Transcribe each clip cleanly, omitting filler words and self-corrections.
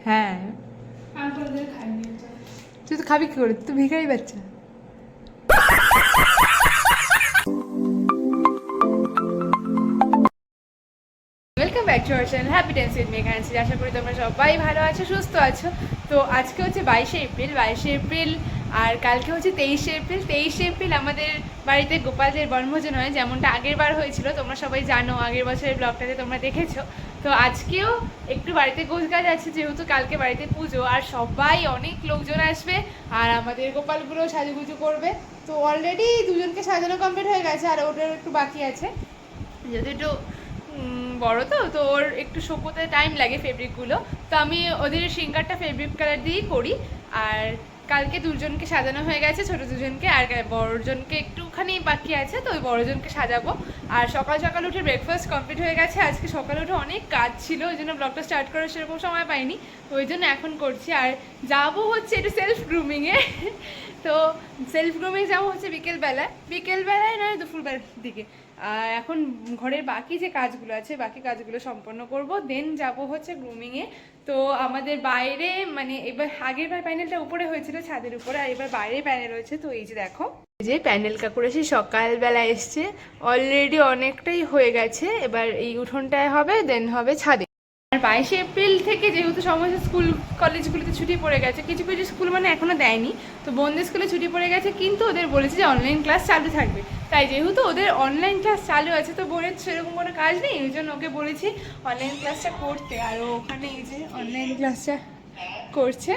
হ্যাঁ, তুই তো খাবি কি করে, তুই ভিখারি বাচ্চা। Welcome back to our channel happy dance with Meghansi. আশা করি তোমরা সবাই ভালো আছো, সুস্থ আছো। তো আজকে হচ্ছে 22শে এপ্রিল, আর কালকে হচ্ছে 23শে এপ্রিল আমাদের বাড়িতে গোপালদের বনভোজন হয়, যেমনটা আগের বার হয়েছিল। তোমরা সবাই জানো, আগের বছরের ব্লগটাতে তোমরা দেখেছো। তো আজকেও একটু বাড়িতে গোছগাছ আছে, যেহেতু কালকে বাড়িতে পুজো, আর সবাই অনেক লোকজন আসবে, আর আমাদের গোপালগুলো সাজুগুজু করবে। তো অলরেডি দুজনকে সাজানো কমপ্লিট হয়ে গেছে, আর ওটার একটু বাকি আছে, যেহেতু একটু বড় তো ওর একটু শোকোতে টাইম লাগে ফেব্রিকগুলো। তো আমি ওদের সিঙ্গারটা ফেব্রিক কালার দিয়েই করি। আর কালকে দুজনকে সাজানো হয়ে গেছে, ছোটো দুজনকে, আর বড়জনকে একটুখানি বাকি আছে, তো ওই বড়জনকে সাজাবো। আর সকাল সকাল উঠে ব্রেকফাস্ট কমপ্লিট হয়ে গেছে। আজকে সকালে উঠে অনেক কাজ ছিল, ওই জন্য ব্লগটা স্টার্ট করার সেরকম সময় পাইনি, ওই জন্য এখন করছি। আর যাবো হচ্ছে একটু সেলফ গ্রুমিংয়ে। তো সেলফ গ্রুমিং যাবো হচ্ছে বিকেলবেলায় নয় দুপুরবেলার দিকে। আর এখন ঘরের বাকি যে কাজগুলো আছে, বাকি কাজগুলো সম্পন্ন করব, দেন যাব হচ্ছে গ্রুমিংয়ে। তো আমাদের বাইরে, মানে এবার আগেরবার প্যানেলটা উপরে হয়েছিল ছাদের উপরে, আর এবার বাইরে প্যানেল হয়েছে। তো এই যে দেখো, এই যে প্যানেলটা করেছি, সকালবেলা এসছে, অলরেডি অনেকটাই হয়ে গেছে। এবার এই উঠোনটায় হবে, দেন হবে ছাদে। আর 22শে এপ্রিল থেকে যেহেতু সমস্ত স্কুল কলেজগুলোতে ছুটি পড়ে গেছে, কিছু কিছু স্কুল মানে এখনও দেয়নি, তো বন্ধু স্কুলে ছুটি পড়ে গেছে, কিন্তু ওদের বলেছে যে অনলাইন ক্লাস চালু থাকবে। তাই যেহেতু ওদের অনলাইন ক্লাস চালু আছে, তো বোনের সেরকম কোনো কাজ নেই, ওই জন্য ওকে বলেছি অনলাইন ক্লাসটা করতে। আর ওখানে এই যে অনলাইন ক্লাসটা করছে,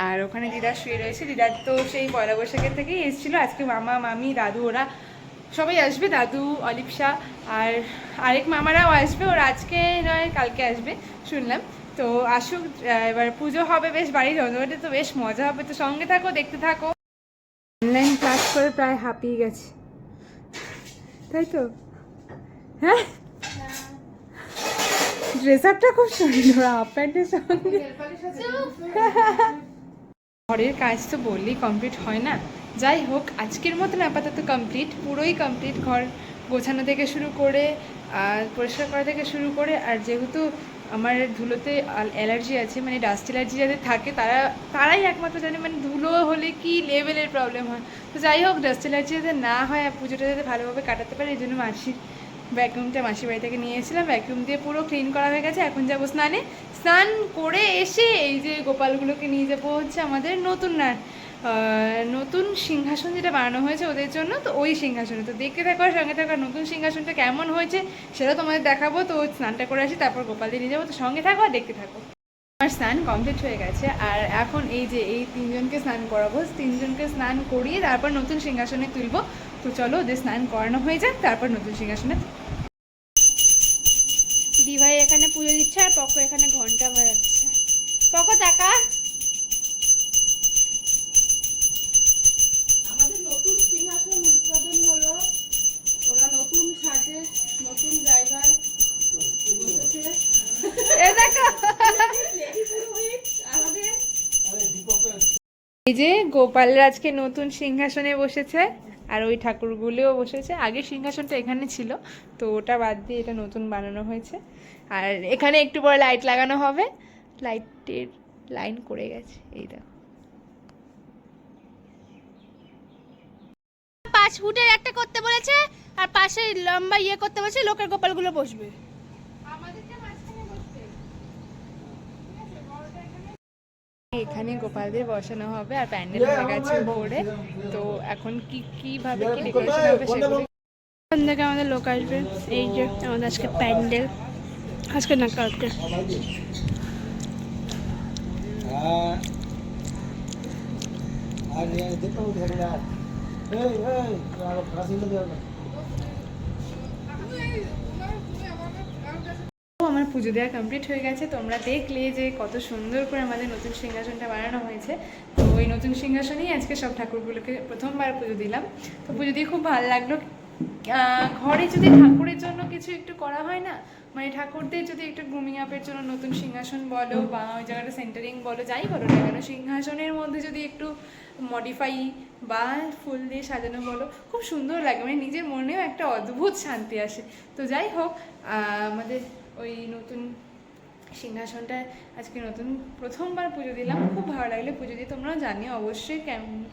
আর ওখানে দিদা শুয়ে রয়েছে। দিদার তো সেই পয়লা বৈশাখের থেকেই এসেছিলো। আজকে মামা, মামি, দাদু ওরা সবাই আসবে, দাদু, অলিপসা, আর আরেক মামারাও আসবে। ওরা আজকে নয় কালকে আসবে শুনলাম। তো আসুক, এবার পুজো হবে, বেশ বাড়ির অন্ধকারে তো বেশ মজা হবে। তো সঙ্গে থাকো, দেখতে থাকো। অনলাইন ক্লাস করে প্রায় হাঁপিয়ে গেছে, তাই তো? হ্যাঁ, ড্রেস আপটা খুব সুন্দর, হাফ প্যান্টের সঙ্গে। ঘরের কাজ তো বললেই কমপ্লিট হয় না। যাই হোক, আজকের মতন আপাতত কমপ্লিট, পুরোই কমপ্লিট। ঘর গোছানো থেকে শুরু করে, পরিষ্কার করা থেকে শুরু করে। আর যেহেতু আমার ধুলোতে অ্যালার্জি আছে, মানে ডাস্ট অ্যালার্জি যাদের থাকে তারাই একমাত্র জানে, মানে ধুলো হলে কি লেভেলের প্রবলেম হয়। তো যাই হোক, ডাস্ট অ্যালার্জি যাতে না হয়, আর পুজোটা যাতে ভালোভাবে কাটাতে পারে, এই জন্য ভ্যাকুমটা মাসির বাড়ি থেকে নিয়ে এসেছিলাম। ভ্যাকুম দিয়ে পুরো ক্লিন করা হয়ে গেছে। এখন যাবো স্নানে। স্নান করে এসে এই যে গোপালগুলোকে নিয়ে যাবো হচ্ছে আমাদের নতুন সিংহাসন যেটা বানানো হয়েছে ওদের জন্য, তো ওই সিংহাসনে। তো দেখতে থাকো, সঙ্গে থাকো। নতুন সিংহাসনটা কেমন হয়েছে সেটা তোমাদের দেখাবো। তো স্নানটা করে আসি, তারপর গোপালদের নিয়ে যাবো। তো সঙ্গে থাকো আর দেখতে থাকো। আমার স্নান কমপ্লিট হয়ে গেছে, আর এখন এই যে এই তিনজনকে স্নান করাবো। তিনজনকে স্নান করিয়ে তারপর নতুন সিংহাসনে তুলবো। তো চলো, ওদের স্নান করানো হয়ে যাক, তারপর নতুন সিংহাসনে। দিভাই এখানে পুজো দিচ্ছে, আর পকো এখানে ঘন্টা বাজাচ্ছে। পকো টাকা। আমাদের নতুন সিংহাসন উদ্বোধন হলো, ওরা নতুন সাজে, নতুন জায়গায় বসেছে। এ দেখো, এই যে গোপালরা আজকে নতুন সিংহাসনে বসেছে, আর ওই ঠাকুরগুলোও বসেছে। আগে সিংহাসনটা এখানে ছিল, তো ওটা বাদ দিয়ে এটা নতুন বানানো হয়েছে। আর এখানে একটু পরে লাইট লাগানো হবে, লাইটের লাইন করে গেছে, এই দেখো। 5 ফুটের একটা করতে বলেছে, আর পাশে লম্বা ইয়ে করতে বলেছে, লোকের গোপালগুলো বসবে। এখানে গোপালদের বসানো হবে, আর প্যান্ডেল হয়ে গেছে উপরে। তো এখন কিভাবে কি ডেকোরেশন হবে সেগুলো। থেকে আমাদের লোক আসবে। এই যে আমাদের আজকে প্যান্ডেল, আজকে না কালকে। আমার পুজো দেওয়া কমপ্লিট হয়ে গেছে। তোমরা দেখলে যে কত সুন্দর করে আমাদের নতুন সিংহাসনটা বানানো হয়েছে। তো ওই নতুন সিংহাসনেই আজকে সব ঠাকুরগুলোকে প্রথমবার পুজো দিলাম। তো পুজো দিয়ে খুব ভালো লাগলো। ঘরে যদি ঠাকুরের জন্য কিছু একটু করা হয় না, মানে ঠাকুরদের যদি একটু গ্রুমিং আপের জন্য নতুন সিংহাসন বলো, বা ওই জায়গাটা সেন্টারিং বলো, যাই বলো না কেন, সিংহাসনের মধ্যে যদি একটু মডিফাই বা ফুল দিয়ে সাজানো বলো, খুব সুন্দর লাগে, মানে নিজের মনেও একটা অদ্ভুত শান্তি আসে। তো যাই হোক, আমাদের ওই নতুন সিংহাসনটায় আজকে নতুন প্রথমবার পুজো দিলাম, খুব ভালো লাগলো পুজো দিয়ে। তোমরাও জানিও অবশ্যই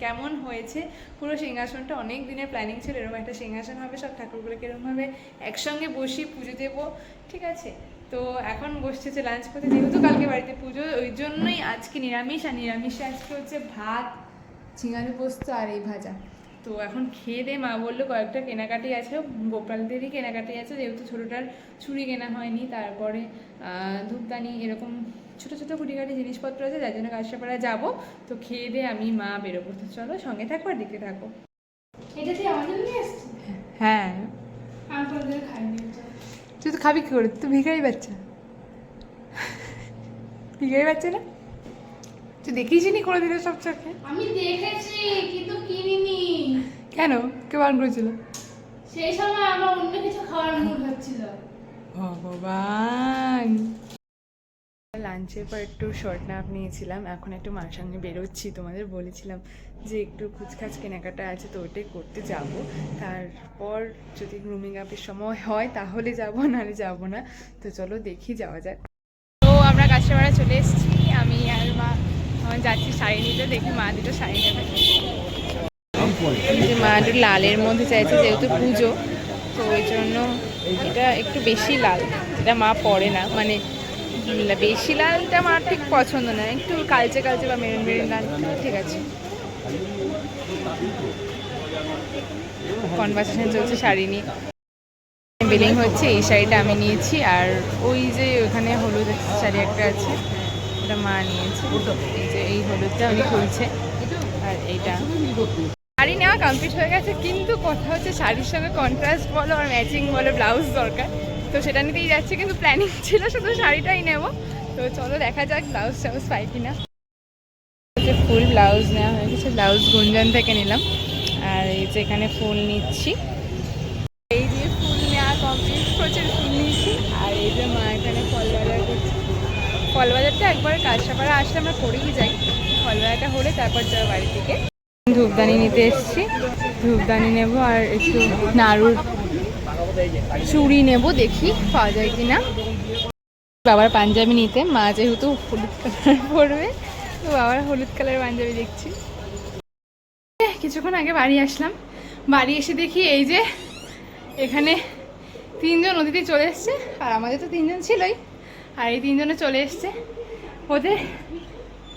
কেমন হয়েছে। পুরো সিংহাসনটা অনেক দিনের প্ল্যানিং ছিল, এরকম একটা সিংহাসন হবে, সব ঠাকুরগুলোকে এরকমভাবে একসঙ্গে বসিয়ে পুজো দেবো, ঠিক আছে। তো এখন বসছে হচ্ছে লাঞ্চ করতে, যেহেতু কালকে বাড়িতে পুজো, ওই জন্যই আজকে নিরামিষ। আর নিরামিষে আজকে হচ্ছে ভাত, ঝিঙালু পোস্ত আর এই ভাজা। তো এখন খেয়ে দিয়ে মা বললো কয়েকটা কেনাকাটি আছে, গোপালদেরই কেনাকাটি আছে, যেহেতু ছোটোটার চুড়ি কেনা হয়নি, তারপরে ধূপদানি, এরকম ছোটো ছোটো কুটিকাটি জিনিসপত্র আছে, যার জন্য কাশিয়াপাড়া যাবো। তো খেয়ে দিয়ে আমি মা বেরোবো। তো চলো সঙ্গে থাকো আর দেখতে থাকো। এটা তুই আমাদের নিয়ে আসছিস? হ্যাঁ, আমি তোদের খাইনি। তুই তো খাবি কি করে, তুই ভিখারি বাচ্চা। ভিখারি বাচ্চা না, তুই দেখিসনি করে দিলে সব চোখে। আমি দেখেছি কিন্তু কিনিনি। কেন, কে বারণ করেছিল? সেই সময় আমার অন্য কিছু খাওয়ার মুড হচ্ছিল। ভগবান। লাঞ্চের পর একটু শর্ট নাপ নিয়েছিলাম, এখন একটু মার সঙ্গে বেরোচ্ছি। তোমাদের বলেছিলাম যে একটু খুচখাচ কেনাকাটা আছে, তো ওটাই করতে যাব। তারপর যদি গ্রুমিং আপের সময় হয় তাহলে যাব, নাহলে যাব না। তো চলো দেখি যাওয়া যাক। তো আমরা কাশিয়াপাড়া চলে এসেছি, আমি আর মা যাচ্ছি শাড়ি নিতে। দেখি মা দুটো শাড়ি নেবে। যে মা একটু লালের মধ্যে চাইছে, যেহেতু পুজো, তো ওই জন্য এটা একটু বেশি লাল, এটা মা পরে না, মানে বেশি লালটা আমার ঠিক পছন্দ না, একটু কালচে কালচে বা মেরুন মেরুন লাল ঠিক আছে। কনভারসেশন চলছে শাড়ি নিয়ে, বিলিং হচ্ছে। এই শাড়িটা আমি নিয়েছি, আর ওই যে ওখানে হলুদ শাড়ি একটা আছে, ওটা মা নিয়েছে। এই যে এই হলুদটা উনি খুলছে, আর এইটা শাড়ি নেওয়া কমপ্লিট হয়ে গেছে। কিন্তু কথা হচ্ছে শাড়ির সঙ্গে কন্ট্রাস্ট বলো আর ম্যাচিং বলো ব্লাউজ দরকার, তো সেটা নিতেই যাচ্ছে। কিন্তু প্ল্যানিং ছিল শুধু শাড়িটাই নেব। তো চলো দেখা যাক ব্লাউজ টাউজ পাই কিনা। ফুল ব্লাউজ নেওয়া হয়ে গেছে, ব্লাউজ গুঞ্জন থেকে নিলাম। আর এই যে এখানে ফুল নিচ্ছি, এই যে ফুল নেওয়া কমপ্লিট, প্রচুর ফুল নিয়েছি। আর এই যে মা এখানে ফল বাজার করছে। ফল বাজারটা একবার কাশিয়াপাড়া আসলে আমরা করেই যাই, ফল বাজারটা হলে তারপর যাবো বাড়ি থেকে। ধূপদানি নিতে এসেছি, ধূপদানি নেব আর একটু নাড়ুর চুড়ি নেব, দেখি পাওয়া যায় কিনা। বাবার পাঞ্জাবি নিতে, মা যেহেতু হলুদ কালার পরবে, তো বাবার হলুদ কালার পাঞ্জাবি দেখছি। কিছুক্ষণ আগে বাড়ি আসলাম, বাড়ি এসে দেখি এই যে এখানে 3জন অতিথি চলে এসছে, আর আমাদের তো 3জন ছিলই, আর এই 3জনে চলে এসছে। ওদের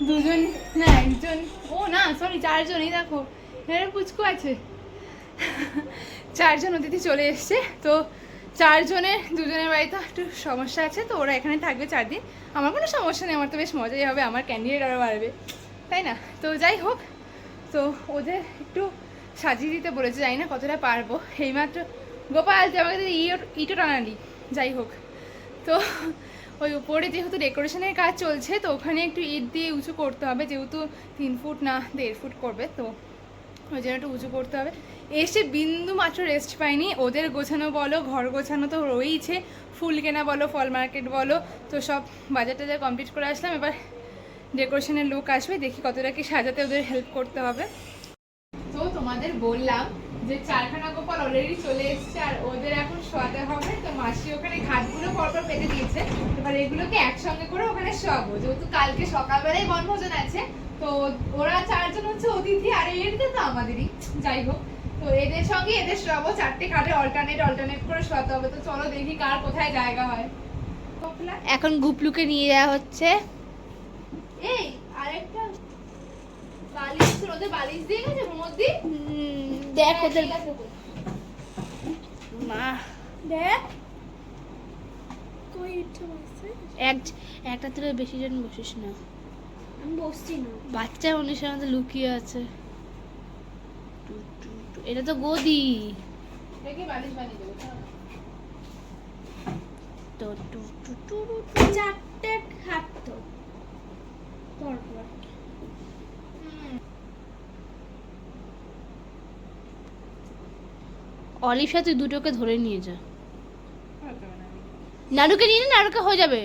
2জন না 1জন, ও না সরি 4জনই, দেখো এখানে পুচকু আছে। 4জন অতিথি চলে এসছে। তো 4জনের 2জনের বাড়িতে একটু সমস্যা আছে, তো ওরা এখানে থাকবে 4 দিন। আমার কোনো সমস্যা নেই, আমার তো বেশ মজাই হবে, আমার ক্যান্ডিডেট আরও বাড়বে, তাই না? তো যাই হোক, তো ওদের একটু সাজিয়ে দিতে বলেছে, জানি না কতটা পারবো। এইমাত্র গোপাল তুই আমাকে ইটো টানালি। যাই হোক, তো ওই উপরে যেহেতু ডেকোরেশনের কাজ চলছে, তো ওখানে একটু ইট দিয়ে উঁচু করতে হবে, যেহেতু 3 ফুট না 1.5 ফুট করবে, তো ওই জন্য একটু উঁচু করতে হবে। এসে বিন্দু মাত্র রেস্ট পাইনি, ওদের গোছানো বলো, ঘর গোছানো তো রয়েইছে, ফুল কেনা বলো, ফল মার্কেট বলো, তো সব বাজার টাজার কমপ্লিট করে আসলাম। এবার ডেকোরেশনের লোক আসবে, দেখি কতটা কি সাজাতে ওদের হেল্প করতে হবে। তো তোমাদের বললাম যে 4খানা গোপাল অলরেডি চলে এসছে, আর ওদের এখন শোয়াতে হবে। তো মাসি ওখানে ঘাটগুলো পরপর পেতে দিয়েছে, এবার এগুলোকে একসঙ্গে করে ওখানে শোয়াবো, যেহেতু কালকে সকালবেলায় বনভোজন আছে। তো ওরা 4জন হচ্ছে অতিথি, আর এদিকে তো আমাদেরই, যাই হোক। তো এদের সঙ্গে এদের শোয়াবো, 4টে খাটে অল্টারনেট করে শোয়াতে হবে। তো চলো দেখি কার কোথায় জায়গা হয়। এখন গুপলুকে নিয়ে যাওয়া হচ্ছে। এই আরেকটা বালিশ, ওদের বালিশ দিয়ে গেছে মধ্যে, দেখ ওদের মা, দেখ একটা থেকে বেশি জন বসিস না, আমি বসছি না। বাচ্চা মানুষের মধ্যে লুকিয়ে আছে। এটা তো গদি, দেখি বালিশ বানিয়ে দেবো। তো 4টে খাট তো পরপর। অলিশা তুই দুটোকে ধরে নিয়ে যা, নাড়ুকে নিয়ে নে, নাড়ুকে হয়ে যাবে।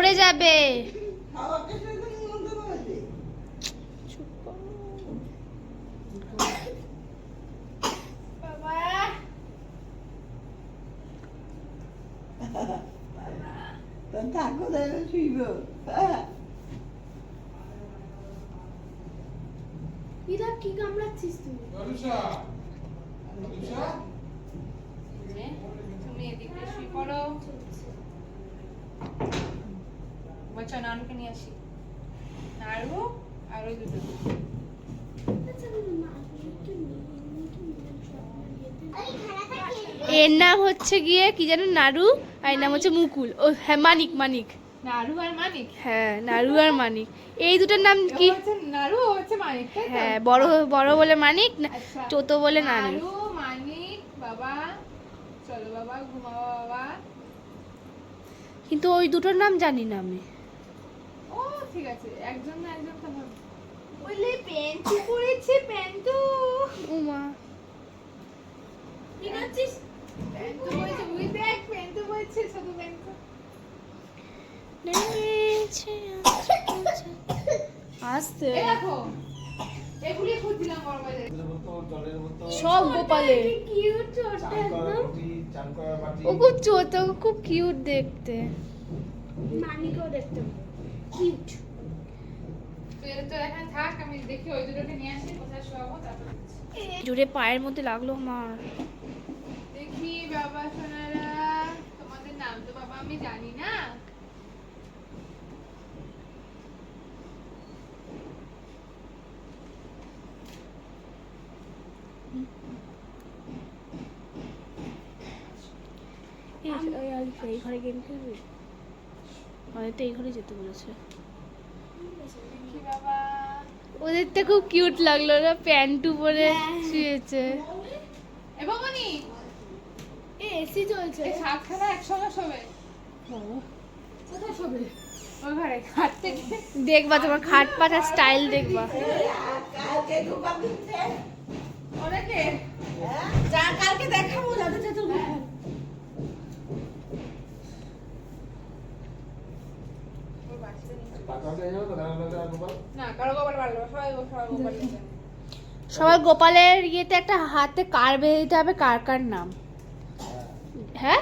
পড়ে যাবে। বাবা ইরা কি কামড়াচ্ছিস তুই? তুমি এদিকে শুয়ে পড়ো। বলছো নাড়ুকে নিয়ে আসি। নাড়ু আর ওই দুটো। এর নাম হচ্ছে গিয়ে কি জানো, নাড়ু, আর এর নাম হচ্ছে মুকুল। ও হ্যাঁ, মানিক মানিক। নাড়ু আর মানিক। হ্যাঁ, নাড়ু আর মানিক, এই দুটোর নাম কি? ও হচ্ছে নাড়ু, ও হচ্ছে মানিক, তাই তো? হ্যাঁ, বড় বড় বলে মানিক, আচ্ছা। ছোট বলে নাড়ু। নাড়ু মানিক বাবা, চলো বাবা ঘুমাও বাবা। কিন্তু ওই দুটোর নাম জানি না আমি। ও ঠিক আছে, একজন না একজন তো হবে। বলে পেন্টু পড়েছে, পেন্টু। উমা, কি করছিস? পেন্টু বলছে, ওই দেখ পেন্টু বলছে, ছোট পেন্টু। আসতে এই দেখো, এগুলি খুঁজছিলাম বড়বাজারে। সব গোপালের। ও খুব ছোট, খুব কিউট দেখতে। মানিকও দেখতে কিউট। তুই তো এখানে থাক, আমি দেখি ওই দুটোকে নিয়ে আসি, কোথায় শোয়াবো তারপর দেখছি। জোরে পায়ের মধ্যে লাগলো আমার। দেখি বাবা সোনারা, তোমাদের নাম তো বাবা আমি জানি না। এই ঘরে গেম খেলবি? আমাদের তো এই ঘরে যেতে বলেছে। দেখি বাবা। ওদেরটা খুব কিউট লাগলো না, প্যান্টু পরে শুয়েছে। এ বাবানি, এসি চলছে। এই সাতখানা একসঙ্গে শোবে। কোথায় শোবে? ওই ঘরে খাট থেকে। দেখবা তোমার খাট পাতার স্টাইল দেখবা। ওনাকে যা কালকে দেখাবো, যাদের যাদের না কারো গোপাল পারলো, সবাই সবাই গোপাল। সবার গোপালের ইয়েতে একটা হাতে কার বেঁধে দিতে হবে, কার কার নাম। হ্যাঁ,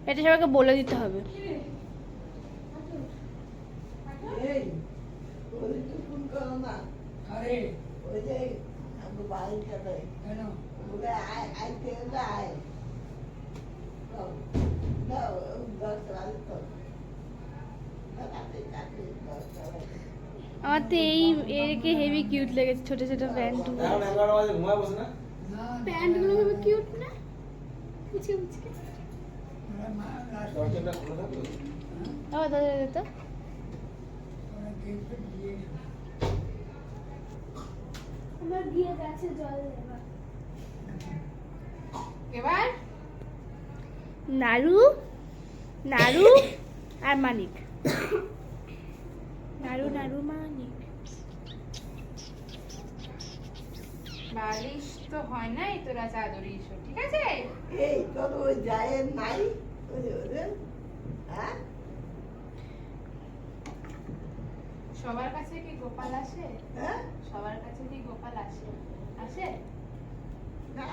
এটা সবাইকে বলে দিতে হবে। আমার তো এই একে হেভি কিউট লেগেছে, ছোট ছোট প্যান্ট। প্যান্ট গুলো খুব কিউট না? বুঝে বুঝে ও দাদা দাদা আমার গিয়ে গাছে জল দেবা। এবার নাড়ু, নাড়ু আর মানিক। নাড়ু নাড়ু মানিক। বালিশ তো হয় নাই, তোরা চাদরই এসো, ঠিক আছে? এই তোর ওই জায়ের নাই ওদের, হ্যাঁ? সবার কাছে কি গোপাল আসে? হ্যাঁ? সবার কাছে কি গোপাল আসে? আসে? না,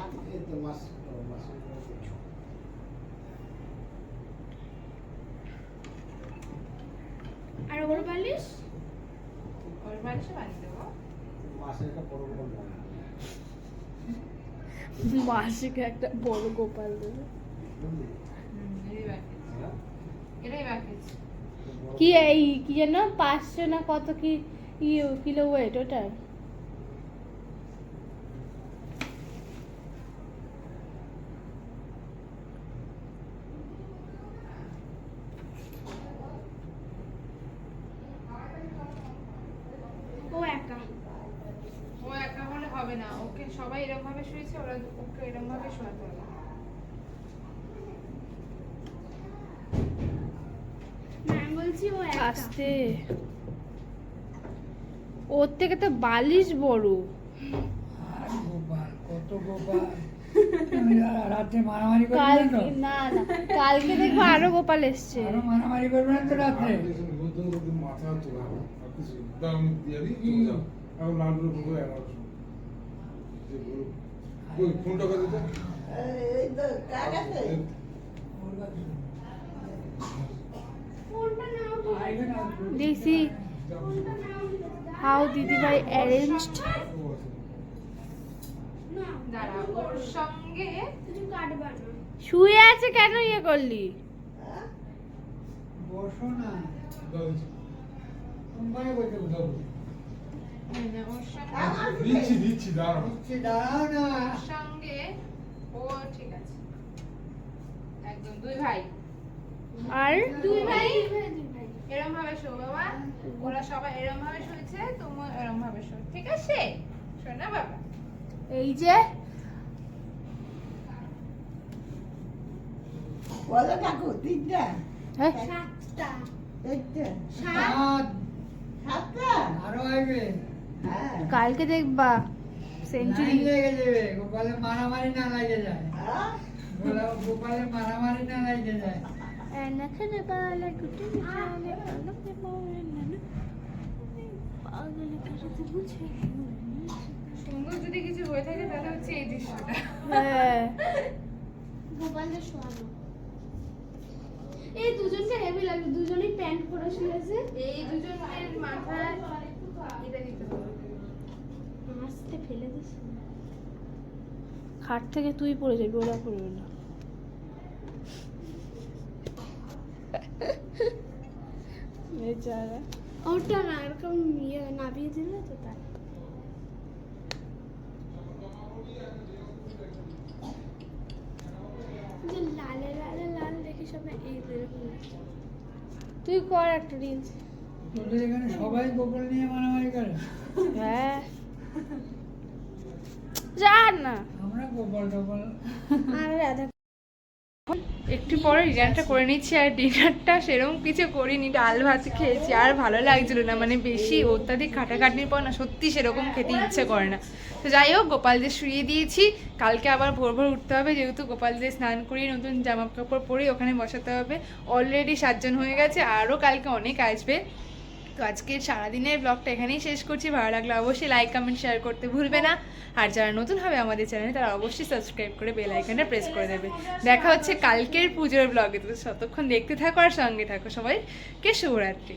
আর ওর বালিশ? ওর বালিশও বানিয়ে দেবো। মাসিকে একটা বড় গোপাল দেবে। এটাই বাকি। এটাই বাকি। কি এই কি যেন 500 না কত কি কিলো ওয়েট ওটা? ও একা। ও একা হলে হবে না, ওকে সবাই এরকম ভাবে শুয়েছে, ওরা ওকে এরকম ভাবে শোয়াতে হবে। আস্তে, ওর থেকে তো বালিশ বড়। কত গোপাল তুমি রাত্রে মারামারি করবে না তো? না না, কালকে দেখবো আরো গোপাল এসছে। আরো মারামারি করবে না তো রাত্রে? মাথা তোলা আর কিছু দাও আমি দিয়ে দিই তুমি যাও এখন লালপুরে ফোন করে 11 ওই ফোনটা করে দিতে এই তো কার কাছে? আইবে না দেখছি হাউ দিদিভাই অ্যারেঞ্জড। দাঁড়া, ওর সঙ্গে শুয়ে আছে কেন ইয়ে করলি? হ্যাঁ? বসো না, দাও দিচ্ছি। কোম্পানি বলতে বলতে ওর সঙ্গে আমার দিচ্ছি দিচ্ছি দাঁড়াও দাঁড়াও না। ওর সঙ্গে ও ঠিক আছে, একদম দুই ভাই। আর দুই ভাই এরম ভাবে শো বাবা, ওরা সবাই এরম ভাবে শুয়েছে, তুমি এরম ভাবে শো, ঠিক আছে? শোনা বাবা, এই যে বলো কাকু তিনটা হ্যাঁ, চারটা সাত, সাতটা আরো আইবে। হ্যাঁ কালকে দেখবা সেঞ্চুরি। লাইন লেগে যাবে, গোপালের মারামারি না লাগে যায়। হ্যাঁ? গোপালের মারামারি না লাগে যায়। এনাখানে বালা গুটি মিঠালে পালকে পাওয়ে নানা পাগল করতে বুঝে। সুন্দর যদি কিছু হয়ে থাকে তাহলে হচ্ছে এই দৃশ্যটা। হ্যাঁ, গোপালের শোয়ানো। এই দুজনকে হেভি লাগে, দুজনেই প্যান্ট পরে শুয়েছে। এই দুজনের মাথায় এটা দিতে হবে। হাসতে ফেলে দিস। খাট থেকে তুই পড়ে যাবি, ওরা পড়বে না। বেচারা। ওটা না, এরকম ইয়ে নাবিয়ে দিলে তো তাই। যে লালে লালে লাল দেখে সবাই এই এরকম লাগে। তুই কর একটা রিলস। তোদের এখানে সবাই গোপাল নিয়ে মারামারি করে। হ্যাঁ, যা না। আমরা গোপাল টোপাল আর রাধা একটু পরে ডিনারটা করে নিচ্ছি, আর ডিনারটা সেরকম কিছু করিনি, ডাল ভাত খেয়েছি, আর ভালো লাগছিল না, মানে বেশি অত্যাধিক খাটাখাটনির পর না সত্যি সেরকম খেতে ইচ্ছে করে না। তো যাই হোক, গোপালদের শুয়ে দিয়েছি, কালকে আবার ভোর ভোর উঠতে হবে, যেহেতু গোপালদের স্নান করিয়ে নতুন জামা কাপড় পরে ওখানে বসাতে হবে। অলরেডি 7 জন হয়ে গেছে, আরও কালকে অনেক আসবে। তো আজকের সারাদিনের ব্লগটা এখানেই শেষ করছি। ভালো লাগলে অবশ্যই লাইক কমেন্ট শেয়ার করতে ভুলবে না, আর যারা নতুন হবে আমাদের চ্যানেলে তারা অবশ্যই সাবস্ক্রাইব করে বেল আইকনটা প্রেস করে দেবে। দেখা হচ্ছে কালকের পুজোর ব্লগে, তো ততক্ষণ দেখতে থাকো আর সঙ্গে থাকো। সবাইকে শুভরাত্রি।